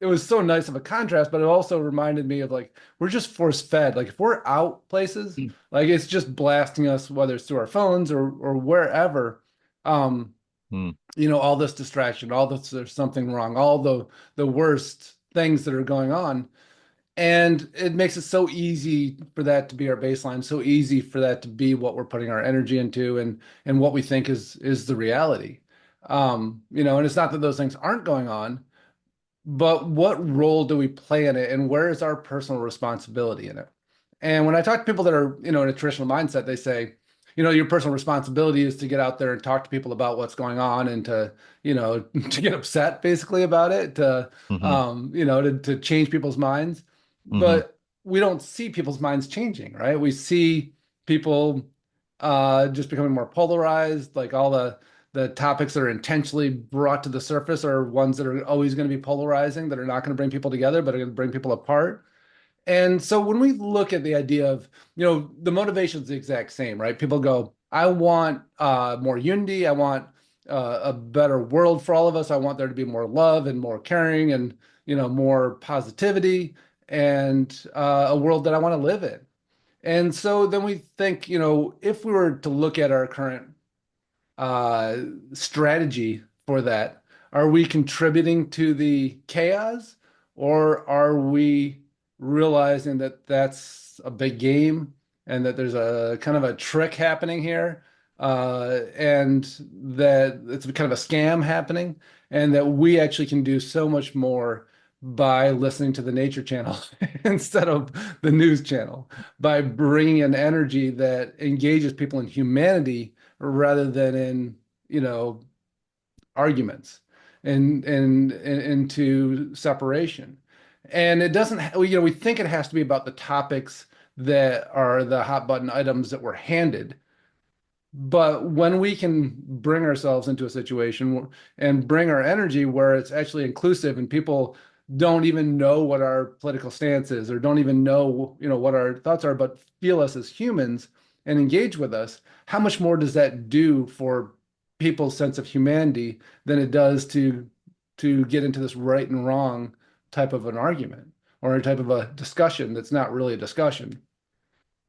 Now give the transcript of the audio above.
it was so nice of a contrast, but it also reminded me of like we're just force fed. Like if we're out places, like it's just blasting us, whether it's through our phones or wherever. Um, Mm-hmm. all this distraction, all this there's something wrong, all the worst things that are going on. And it makes it so easy for that to be our baseline, so easy for that to be what we're putting our energy into and what we think is the reality. And it's not that those things aren't going on, but what role do we play in it and where is our personal responsibility in it? And when I talk to people that are, in a traditional mindset, they say, your personal responsibility is to get out there and talk to people about what's going on and to, to get upset basically about it, Mm-hmm. to change people's minds. Mm-hmm. But we don't see people's minds changing, right? We see people just becoming more polarized, like all the topics that are intentionally brought to the surface are ones that are always going to be polarizing, that are not going to bring people together, but are going to bring people apart. And so when we look at the idea of, the motivation is the exact same, right? People go, I want more unity. I want a better world for all of us. I want there to be more love and more caring and, more positivity and a world that I want to live in. And so then we think, if we were to look at our current uh, strategy for that, are we contributing to the chaos or are we realizing that that's a big game and that there's a kind of a trick happening here and that it's kind of a scam happening and that we actually can do so much more by listening to the nature channel instead of the news channel, by bringing an energy that engages people in humanity rather than in, you know, arguments and into separation. And it doesn't, we think it has to be about the topics that are the hot button items that we're handed. But when we can bring ourselves into a situation and bring our energy where it's actually inclusive and people don't even know what our political stance is or don't even know, what our thoughts are, but feel us as humans and engage with us, how much more does that do for people's sense of humanity than it does to get into this right and wrong type of an argument or a type of a discussion that's not really a discussion?